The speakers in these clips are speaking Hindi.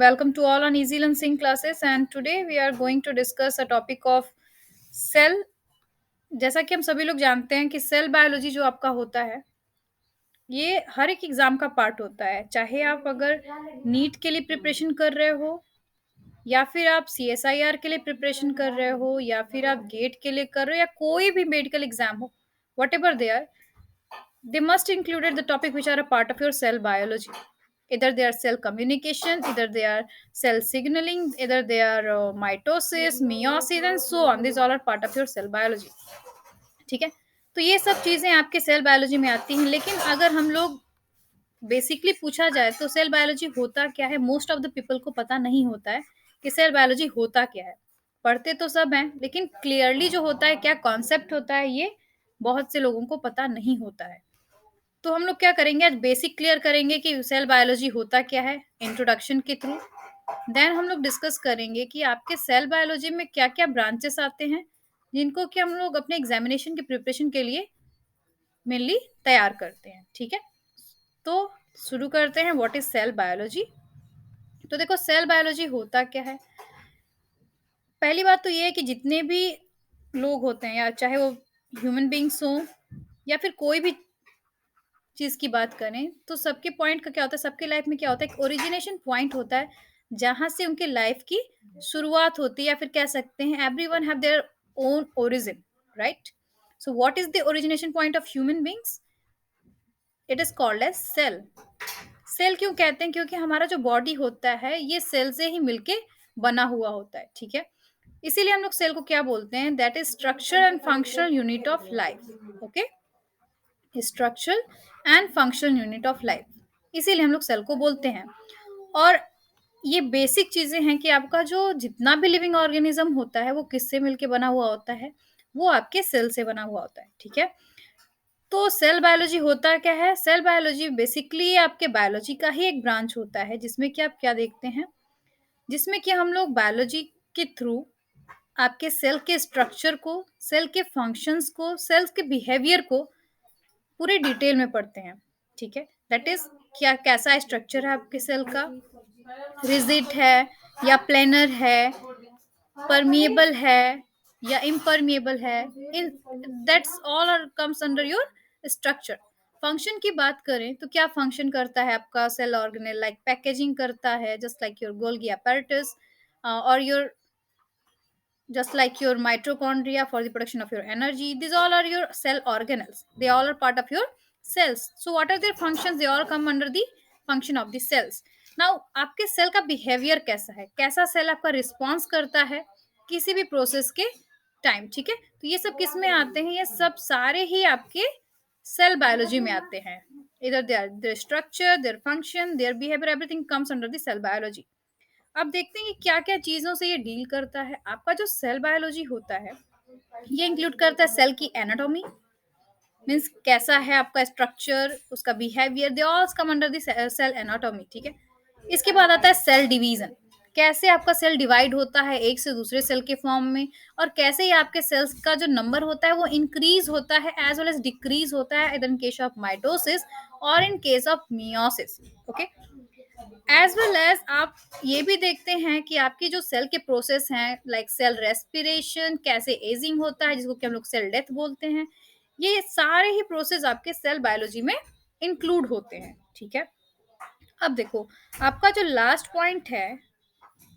Welcome to all on Easy Learn Sing classes, and today we are going to discuss a topic of cell. जैसा कि हम सभी लोग जानते हैं कि सेल बायोलॉजी जो आपका होता है, ये हर एक एग्जाम का पार्ट होता है। चाहे आप अगर नीट के लिए प्रिपरेशन कर रहे हो, या फिर आप सीएसआईआर के लिए प्रिपरेशन कर रहे हो, या फिर आप गेट के लिए कर रहे हो, या कोई भी मेडिकल एग्जाम हो, whatever they are, they must included the topic which are a part of your cell biology. Either they are cell communication, either they are cell signaling, either they are mitosis, meiosis and so on. These all are part of your cell biology. ठीक है, तो ये सब चीजें आपके सेल बायोलॉजी में आती हैं। लेकिन अगर हम लोग बेसिकली पूछा जाए तो सेल बायोलॉजी होता क्या है, मोस्ट ऑफ द पीपल को पता नहीं होता है कि सेल बायोलॉजी होता क्या है। पढ़ते तो सब हैं, लेकिन क्लियरली जो होता है, क्या कॉन्सेप्ट होता है, ये बहुत से लोगों को पता नहीं होता है। तो हम लोग क्या करेंगे, आज बेसिक क्लियर करेंगे कि सेल बायोलॉजी होता क्या है इंट्रोडक्शन के थ्रू। देन हम लोग डिस्कस करेंगे कि आपके सेल बायोलॉजी में क्या क्या ब्रांचेस आते हैं, जिनको कि हम लोग अपने एग्जामिनेशन के प्रिपरेशन के लिए मेनली तैयार करते हैं। ठीक है, तो शुरू करते हैं। What is cell biology. तो देखो, सेल बायोलॉजी होता क्या है। पहली बात तो ये है कि जितने भी लोग होते हैं, या चाहे वो ह्यूमन बींग्स हो या फिर कोई भी चीज की बात करें, तो सबके पॉइंट का क्या होता है, सबके लाइफ में क्या होता है, एक ओरिजिनेशन पॉइंट होता है जहां से उनके लाइफ की शुरुआत होती है, या फिर कह सकते हैं everyone have their own origin, right. So what is the origination point of human beings? It is called as cell. Cell क्यों कहते हैं? क्योंकि हमारा जो बॉडी होता है ये सेल से ही मिलके बना हुआ होता है। ठीक है, इसीलिए हम लोग सेल को क्या बोलते हैं, that is structure and functional unit of life. Okay, structural and functional unit of life, इसीलिए हम लोग सेल को बोलते हैं। और ये बेसिक चीजें हैं कि आपका जो जितना भी लिविंग ऑर्गेनिज्म होता है वो किससे मिलके बना हुआ होता है, वो आपके सेल से बना हुआ होता है। ठीक है, तो सेल बायोलॉजी होता क्या है? सेल बायोलॉजी बेसिकली आपके बायोलॉजी का ही एक ब्रांच होता है, जिसमें कि आप क्या देखते हैं, जिसमें कि हम लोग बायोलॉजी के थ्रू आपके सेल के स्ट्रक्चर को, सेल के फंक्शंस को, सेल्स के बिहेवियर को पूरे डिटेल में पढ़ते हैं। ठीक है, दैट इज क्या, कैसा स्ट्रक्चर है आपके सेल का, रिजिड है या प्लेनर है, परमिएबल है या इम्परमिएबल है, in that's all comes under your structure. Function की बात करें तो क्या फंक्शन करता है आपका सेल ऑर्गेनेल, लाइक पैकेजिंग करता है, just like your Golgi apparatus, और your just like your mitochondria for the production of your energy. These all are your cell organelles. They all are part of your cells. So what are their functions? They all come under the function of the cells. Now आपके सेल का बिहेवियर कैसा है, कैसा सेल आपका रिस्पॉन्स करता है किसी भी प्रोसेस के टाइम। ठीक है, तो ये सब किस में आते हैं, ये सब सारे ही आपके सेल बायोलॉजी में आते हैं। इधर their structure, their function, their behaviour, everything comes under the cell biology. अब देखते हैं कि क्या-क्या चीज़ों से ये डील करता है। आपका जो सेल बायोलॉजी होता है, ये इंक्लूड करता है सेल की एनाटॉमी, मीन्स कैसा है आपका स्ट्रक्चर, उसका behaviour, they all come under the cell anatomy. ठीक है, इसके बाद आता है सेल डिवीजन, कैसे आपका सेल डिवाइड होता है एक से दूसरे सेल के फॉर्म में, और कैसे ये आपके सेल्स का जो नंबर होता है वो इंक्रीज होता है एज वेल एज डिक्रीज होता है, इन केस ऑफ माइटोसिस और in case of meiosis. Okay, as well as आप ये भी देखते हैं कि आपकी जो सेल के प्रोसेस हैं, लाइक सेल रेस्पिरेशन, कैसे एजिंग होता है, जिसको कि हम लोग सेल डेथ बोलते हैं, ये सारे ही प्रोसेस आपके सेल बायोलॉजी में इंक्लूड होते हैं। ठीक है, अब देखो, आपका जो लास्ट पॉइंट है,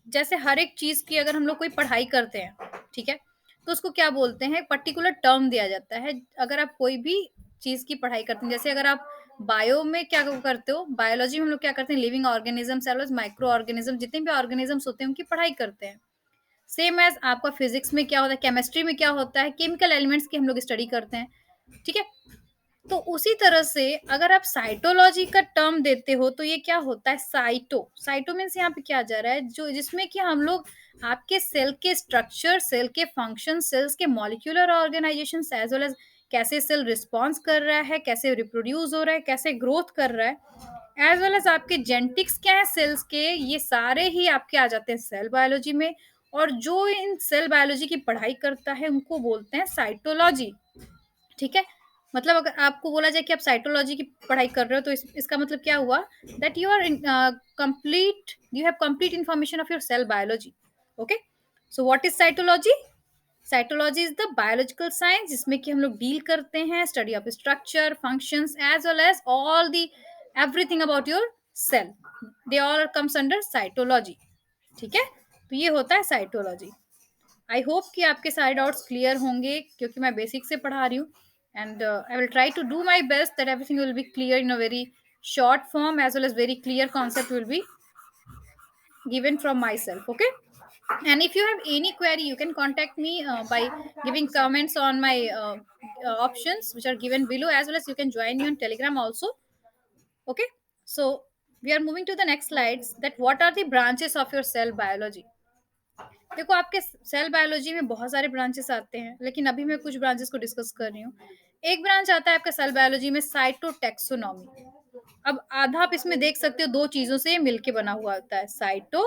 जैसे हर एक चीज की अगर हम लोग कोई पढ़ाई करते हैं, ठीक है, तो उसको क्या बोलते हैं, पर्टिकुलर टर्म दिया जाता है। अगर आप कोई भी चीज की पढ़ाई करते हैं, जैसे अगर आप बायो में क्या करते हो, बायोलॉजी में हम लोग क्या करते हैं, living organism, cells, micro organism, जितने भी ऑर्गेनिजम्स होते हैं उनकी पढ़ाई करते हैं। सेम एज आपका फिजिक्स में क्या होता है, केमिस्ट्री में क्या होता है, केमिकल एलिमेंट्स की हम लोग स्टडी करते हैं। ठीक है, तो उसी तरह से अगर आप साइटोलॉजी का टर्म देते हो तो ये क्या होता है, साइटो, साइटो मीन्स यहाँ पे क्या आ जा रहा है, जो जिसमें कि हम लोग आपके सेल के स्ट्रक्चर, सेल के फंक्शन, सेल्स के molecular organisation, as well as कैसे सेल रिस्पॉन्स कर रहा है, कैसे रिप्रोड्यूस हो रहा है, कैसे ग्रोथ कर रहा है, एज वेल एज आपके जेनेटिक्स क्या है सेल्स के, ये सारे ही आपके आ जाते हैं सेल बायोलॉजी में। और जो इन सेल बायोलॉजी की पढ़ाई करता है उनको बोलते हैं साइटोलॉजी। ठीक है, मतलब अगर आपको बोला जाए कि आप साइटोलॉजी की पढ़ाई कर रहे हो तो इसका मतलब क्या हुआ, that you are complete, you have complete information of your cell biology. Okay, so what is cytology? Cytology is the biological science जिसमें कि हम लोग डील करते हैं study of structure, functions as well as all the everything about your cell, they all comes under cytology. ठीक है, तो ये होता है साइटोलॉजी। आई होप कि आपके सारे डाउट्स क्लियर होंगे क्योंकि मैं बेसिक से पढ़ा रही हूँ, and I will try to do my best that everything will be clear in a very short form as well as very clear concept will be given from myself. Okay, and if you have any query you can contact me by giving comments on my options which are given below, as well as you can join me on Telegram also. Okay, so we are moving to the next slides, that what are the branches of your cell biology. देखो, आपके सेल बायोलॉजी में बहुत सारे ब्रांचेस आते हैं, लेकिन अभी मैं कुछ ब्रांचेस को डिस्कस कर रही हूँ। एक ब्रांच आता है आपका सेल बायोलॉजी में साइटोटैक्सोनॉमी। अब आधा आप इसमें देख सकते हो, दो चीजों से मिलके बना हुआ होता है, cyto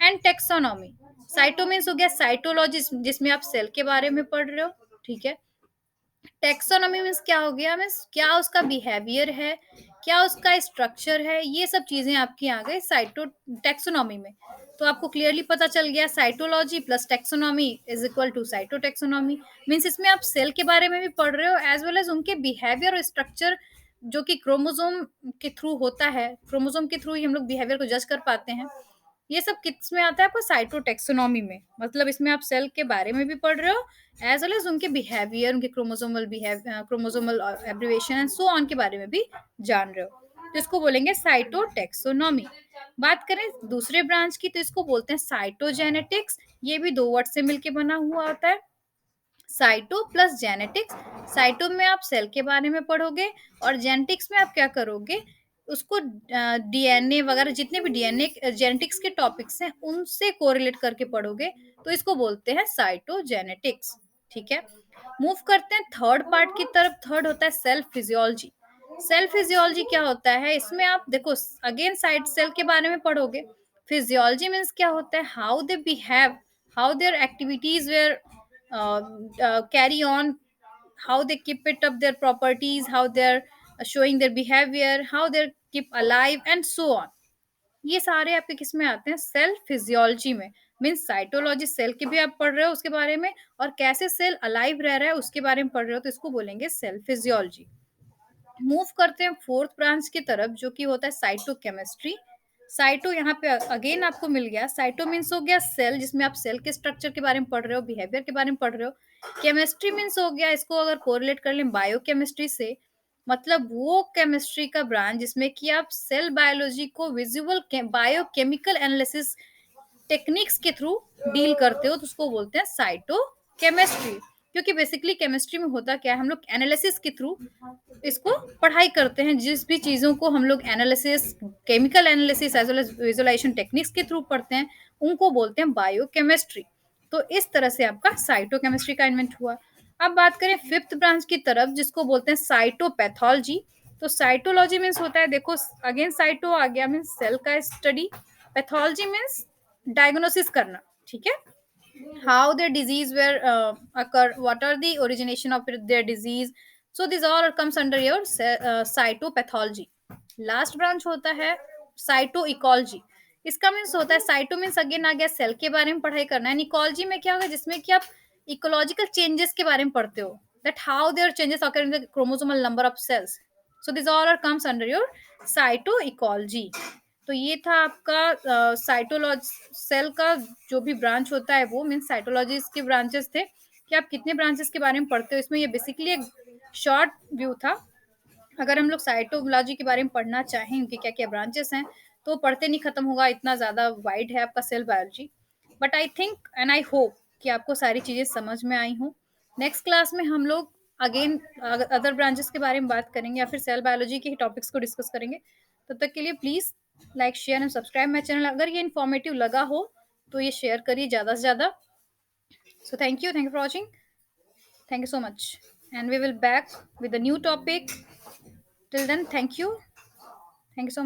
and taxonomy. Cyto means हो गया साइटोलॉजी, जिसमें आप सेल के बारे में पढ़ रहे हो। ठीक है, टेक्सोनॉमी मीन्स क्या हो गया, मीन्स क्या उसका बिहेवियर है, क्या उसका स्ट्रक्चर है, ये सब चीजें आपकी आ गई साइटो टेक्सोनॉमी में। तो आपको क्लियरली पता चल गया, cytology plus taxonomy is equal to cytotaxonomy. Means इसमें आप सेल के बारे में भी पढ़ रहे हो एज वेल एज उनके बिहेवियर और स्ट्रक्चर, जो कि क्रोमोसोम के थ्रू होता है। क्रोमोसोम के थ्रू ही हम लोग बिहेवियर को जज कर पाते हैं। ये सब किस में आता है, आपको साइटोटेक्सोनॉमी में। मतलब इसमें आप सेल के बारे में भी पढ़ रहे हो एज वेल एज उनके बिहेवियर, उनके chromosomal chromosomal abbreviation and so on के बारे में भी जान रहे हो। तो इसको बोलेंगे साइटोटेक्सोनॉमी। बात करें दूसरे ब्रांच की तो इसको बोलते हैं साइटोजेनेटिक्स। ये भी दो वर्ड से मिलके बना हुआ होता है, साइटो प्लस जेनेटिक्स। साइटो में आप सेल के बारे में पढ़ोगे और जेनेटिक्स में आप क्या करोगे, उसको डीएनए वगैरह जितने भी डीएनए जेनेटिक्स के टॉपिक्स हैं उनसे कोरिलेट करके पढ़ोगे, तो इसको बोलते हैं साइटोजेनेटिक्स। ठीक है, मूव करते हैं थर्ड पार्ट की तरफ। थर्ड होता है सेल फिजियोलॉजी। सेल फिजियोलॉजी क्या होता है, इसमें आप देखो अगेन साइड सेल के बारे में पढ़ोगे। फिजियोलॉजी मीन्स क्या होता है, how they behave, how their activities were carry on, how they keep it up their properties, how they're showing their behavior, how they're keep alive and so on। ये सारे आपके किस में आते हैं, सेल फिजियोलॉजी में। मीन्स साइटोलॉजी सेल के भी आप पढ़ रहे हो उसके बारे में, और कैसे सेल अलाइव रह रहा है उसके बारे में पढ़ रहे हो, तो इसको बोलेंगे सेल फिजियोलॉजी। मूव करते हैं फोर्थ ब्रांच की तरफ, जो कि होता है साइटोकेमिस्ट्री। साइटो यहाँ पे अगेन आपको मिल गया, साइटो मीन्स हो गया सेल, जिसमें आप सेल के स्ट्रक्चर के बारे में पढ़ रहे हो, बिहेवियर के बारे में पढ़ रहे हो। केमिस्ट्री मीन्स हो गया, इसको अगर कोरिलेट कर लें बायोकेमिस्ट्री से, मतलब वो केमिस्ट्री का ब्रांच जिसमें कि आप सेल बायोलॉजी को विजुअल बायोकेमिकल एनालिसिस टेक्निक्स के थ्रू डील करते हो, तो उसको बोलते हैं साइटो केमिस्ट्री। क्योंकि बेसिकली केमिस्ट्री में होता क्या है, हम लोग एनालिसिस के थ्रू इसको पढ़ाई करते हैं। जिस भी चीज़ों को हम लोग analysis, chemical analysis as well as visualisation techniques के थ्रू पढ़ते हैं, उनको बोलते हैं बायोकेमिस्ट्री। तो इस तरह से आपका साइटोकेमिस्ट्री का इन्वेंट हुआ। अब बात करें फिफ्थ ब्रांच की तरफ, जिसको बोलते हैं साइटोपैथोलॉजी। तो साइटोलॉजी मीन्स होता है, देखो अगेन साइटो आ गया मीन्स सेल का स्टडी, पैथोलॉजी मीन्स डायग्नोसिस करना। ठीक है, how their disease were occur, what are the origination of their disease, so this all comes under your cytopathology। Last branch होता है साइटोइकोलॉजी। इसका मीन्स होता है, साइटो मीन्स अगेन आ गया सेल के बारे में पढ़ाई करना है, इकोलॉजी में क्या होगा, जिसमें कि आप इकोलॉजिकल चेंजेस के बारे में पढ़ते हो, that how their changes occur in the chromosomal number of cells, so these all are comes under your cytoecology। तो ये था आपका साइटोलॉजी सेल का जो भी ब्रांच होता है, वो मीन्स साइटोलॉजी के ब्रांचेस थे कि आप कितने ब्रांचेस के बारे में पढ़ते हो। इसमें ये बेसिकली एक शॉर्ट व्यू था। अगर हम लोग साइटोलॉजी के बारे में पढ़ना चाहें, उनके क्या क्या ब्रांचेस हैं, तो पढ़ते नहीं खत्म होगा, इतना ज़्यादा वाइड है आपका cell biology. But I think and I hope कि आपको सारी चीज़ें समझ में आई हों। नेक्स्ट क्लास में हम लोग अगेन अदर ब्रांचेस के बारे में बात करेंगे, या फिर सेल बायोलॉजी के ही टॉपिक्स को डिस्कस करेंगे। तब तक के लिए please like share and subscribe my channel. अगर ये इन्फॉर्मेटिव लगा हो तो ये शेयर करिए ज़्यादा से ज़्यादा। So thank you for watching, thank you so much, and we will back with a new topic. Till then, thank you so much.